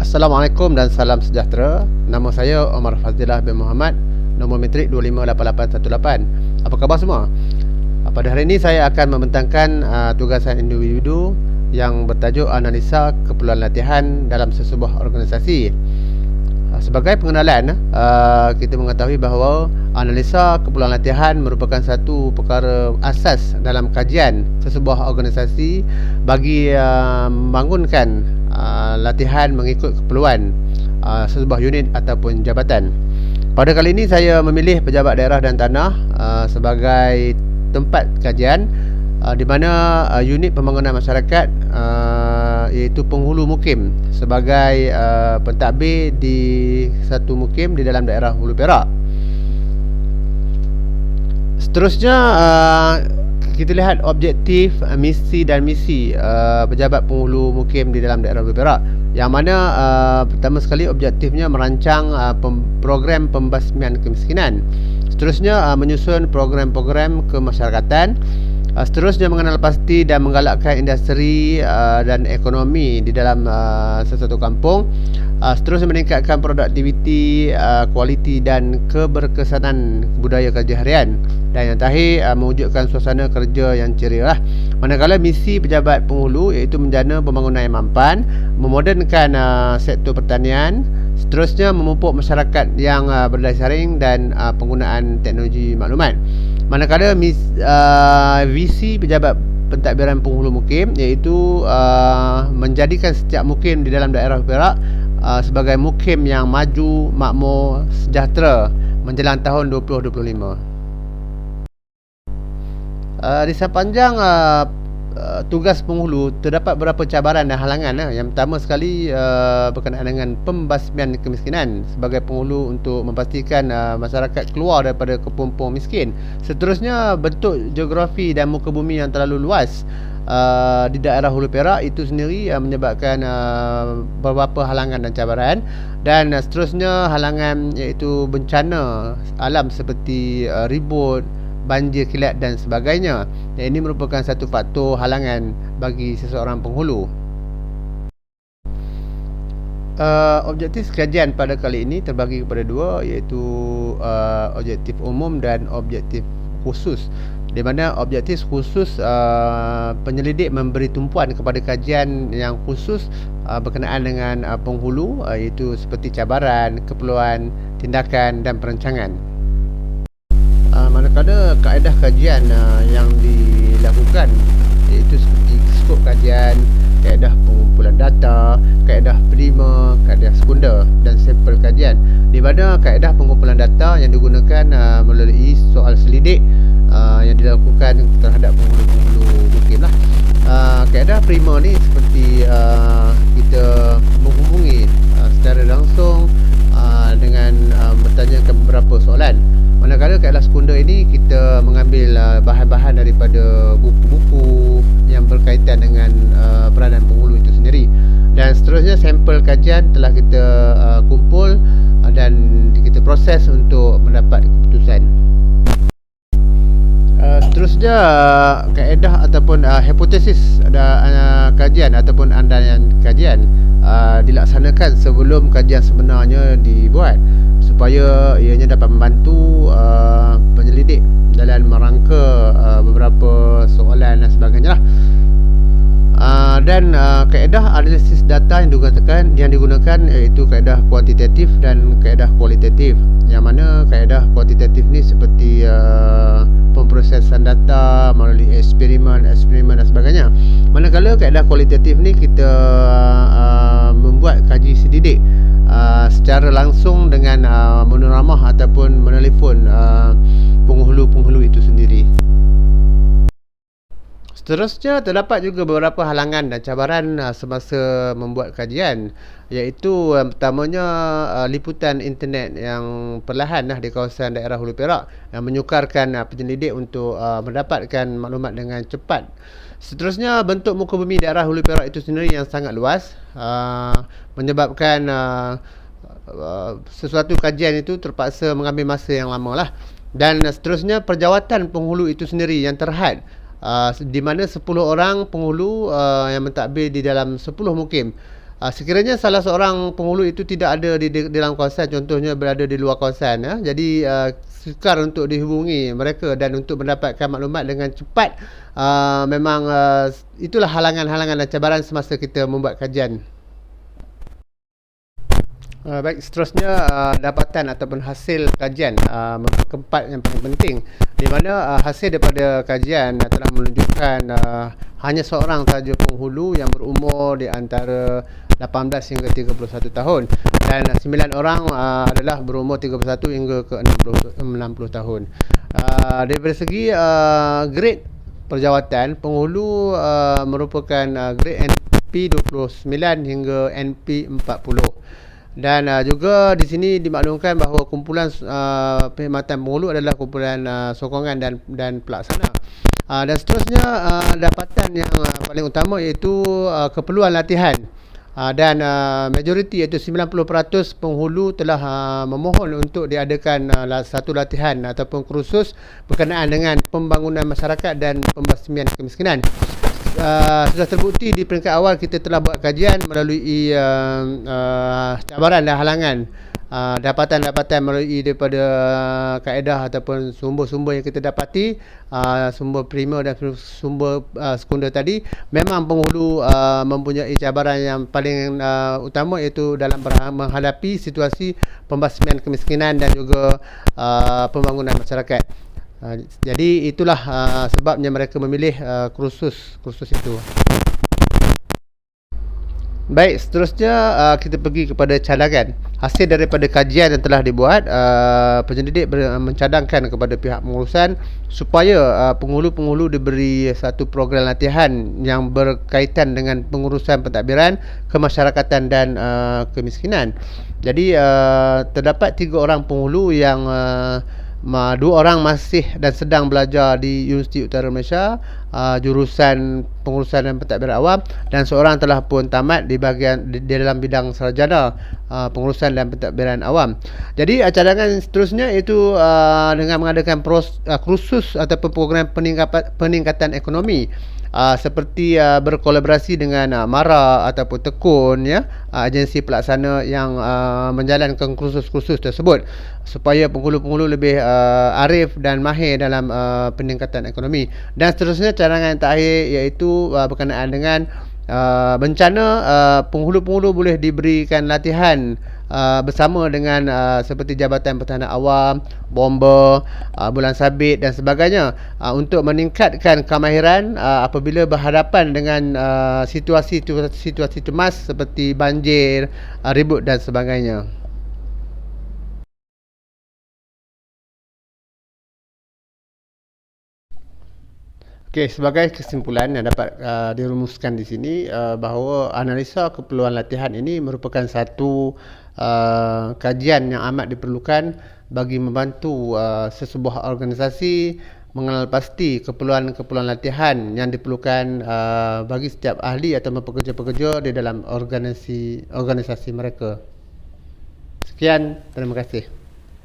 Assalamualaikum dan salam sejahtera. Nama saya Omar Fazlilah bin Muhammad, nombor metrik 258818. Apa khabar semua? Pada hari ini saya akan membentangkan tugasan individu yang bertajuk analisa keperluan latihan dalam sesebuah organisasi. Sebagai pengenalan, kita mengetahui bahawa analisa keperluan latihan merupakan satu perkara asas dalam kajian sesebuah organisasi bagi membangunkan latihan mengikut keperluan sesebuah unit ataupun jabatan. Pada kali ini saya memilih Pejabat Daerah dan Tanah sebagai tempat kajian di mana unit pembangunan masyarakat iaitu penghulu mukim sebagai pentadbir di satu mukim di dalam daerah Hulu Perak. Seterusnya kita lihat objektif, misi dan misi pejabat penghulu mukim di dalam daerah Hulu Perak, yang mana pertama sekali objektifnya merancang program pembasmian kemiskinan. Seterusnya menyusun program-program kemasyarakatan. Seterusnya mengenal pasti dan menggalakkan industri dan ekonomi di dalam sesuatu kampung. Seterusnya meningkatkan produktiviti, kualiti dan keberkesanan budaya kerja harian. Dan yang terakhir, mewujudkan suasana kerja yang ceria. Manakala misi pejabat penghulu iaitu menjana pembangunan yang mampan, memodernkan sektor pertanian. Seterusnya memupuk masyarakat yang berdaya saring dan penggunaan teknologi maklumat. Manakala visi pejabat pentadbiran penghulu mukim iaitu menjadikan setiap mukim di dalam daerah Perak sebagai mukim yang maju, makmur, sejahtera menjelang tahun 2025. Di sepanjang tugas penghulu terdapat beberapa cabaran dan halangan. Yang pertama sekali berkenaan dengan pembasmian kemiskinan sebagai penghulu untuk memastikan masyarakat keluar daripada kepompong miskin. Seterusnya, bentuk geografi dan muka bumi yang terlalu luas di daerah Hulu Perak itu sendiri menyebabkan beberapa halangan dan cabaran. Dan seterusnya halangan iaitu bencana alam seperti ribut, banjir kilat dan sebagainya. Ini merupakan satu faktor halangan bagi seseorang penghulu. Objektif kajian pada kali ini terbagi kepada dua, iaitu objektif umum dan objektif khusus, di mana objektif khusus penyelidik memberi tumpuan kepada kajian yang khusus berkenaan dengan penghulu, iaitu seperti cabaran, keperluan, tindakan dan perancangan. Manakala kaedah kajian yang dilakukan iaitu seperti skop kajian, kaedah pengumpulan data, kaedah primer, kaedah sekunder dan sampel kajian, di mana kaedah pengumpulan data yang digunakan melalui soal selidik yang dilakukan terhadap penghulu-penghulu mukim lah. Kaedah primer ni seperti kita menghubungi secara langsung dengan bertanyakan beberapa soalan. Manakala kaedah sekunder ini kita mengambil bahan-bahan daripada buku-buku yang berkaitan dengan peranan penghulu itu sendiri. Dan seterusnya sampel kajian telah kita kumpul dan kita proses untuk mendapat keputusan. Seterusnya kaedah ataupun hipotesis kajian ataupun andaian kajian dilaksanakan sebelum kajian sebenarnya dibuat, supaya ianya dapat membantu penyelidik dalam merangka beberapa soalan dan sebagainya lah. Dan kaedah analisis data yang digunakan iaitu kaedah kuantitatif dan kaedah kualitatif, yang mana kaedah kuantitatif ni seperti pemprosesan data melalui eksperimen dan sebagainya. Manakala kaedah kualitatif ni kita membuat kaji selidik secara langsung dengan meneramah ataupun menelefon penghulu-penghulu itu sendiri. Seterusnya, terdapat juga beberapa halangan dan cabaran semasa membuat kajian, iaitu pertamanya liputan internet yang perlahan di kawasan daerah Hulu Perak yang menyukarkan penyelidik untuk mendapatkan maklumat dengan cepat. Seterusnya, bentuk muka bumi daerah Hulu Perak itu sendiri yang sangat luas menyebabkan sesuatu kajian itu terpaksa mengambil masa yang lama lah. Dan seterusnya, perjawatan penghulu itu sendiri yang terhad, di mana 10 orang penghulu yang mentadbir di dalam 10 mukim Sekiranya salah seorang penghulu itu tidak ada di dalam kawasan, contohnya berada di luar kawasan, jadi sukar untuk dihubungi mereka dan untuk mendapatkan maklumat dengan cepat. Memang itulah halangan-halangan dan cabaran semasa kita membuat kajian. Baik, seterusnya dapatan ataupun hasil kajian, keempat yang paling penting, di mana hasil daripada kajian telah menunjukkan hanya seorang sahaja penghulu yang berumur di antara 18 hingga 31 tahun dan 9 orang adalah berumur 31 hingga ke 60 tahun. Daripada segi grade perjawatan, penghulu merupakan grade NP 29 hingga NP 40. Dan juga di sini dimaklumkan bahawa kumpulan perkhidmatan penghulu adalah kumpulan sokongan dan pelaksana. Dan seterusnya dapatan yang paling utama iaitu keperluan latihan. Dan majoriti iaitu 90% penghulu telah memohon untuk diadakan satu latihan ataupun kursus berkenaan dengan pembangunan masyarakat dan pembasmian kemiskinan. Sudah terbukti di peringkat awal kita telah buat kajian melalui cabaran dan halangan, dapatan-dapatan melalui daripada kaedah ataupun sumber-sumber yang kita dapati, sumber primer dan sumber sekunder tadi. Memang penghulu mempunyai cabaran yang paling utama iaitu dalam menghadapi situasi pembasmian kemiskinan dan juga pembangunan masyarakat. Jadi itulah sebabnya mereka memilih kursus itu. Baik, seterusnya kita pergi kepada cadangan. Hasil daripada kajian yang telah dibuat, penyelidik mencadangkan kepada pihak pengurusan supaya penghulu-penghulu diberi satu program latihan yang berkaitan dengan pengurusan pentadbiran, kemasyarakatan dan kemiskinan. Jadi terdapat 3 orang penghulu yang 2 orang masih dan sedang belajar di Universiti Utara Malaysia, jurusan pengurusan dan pentadbiran awam, dan seorang telah pun tamat di dalam bidang sarjana pengurusan dan pentadbiran awam. Jadi cadangan seterusnya itu dengan mengadakan kursus ataupun program peningkatan ekonomi, seperti berkolaborasi dengan MARA ataupun Tekun, agensi pelaksana yang menjalankan kursus-kursus tersebut supaya penghulu-penghulu lebih arif dan mahir dalam peningkatan ekonomi. Dan seterusnya cadangan terakhir iaitu berkenaan dengan bencana. Penghulu-penghulu boleh diberikan latihan bersama dengan seperti Jabatan Pertahanan Awam, bomba, bulan sabit dan sebagainya, untuk meningkatkan kemahiran apabila berhadapan dengan situasi cemas seperti banjir, ribut dan sebagainya. Okey, sebagai kesimpulan yang dapat dirumuskan di sini, bahawa analisa keperluan latihan ini merupakan satu kajian yang amat diperlukan bagi membantu sesebuah organisasi mengenal pasti keperluan-keperluan latihan yang diperlukan bagi setiap ahli atau pekerja-pekerja di dalam organisasi mereka. Sekian, terima kasih.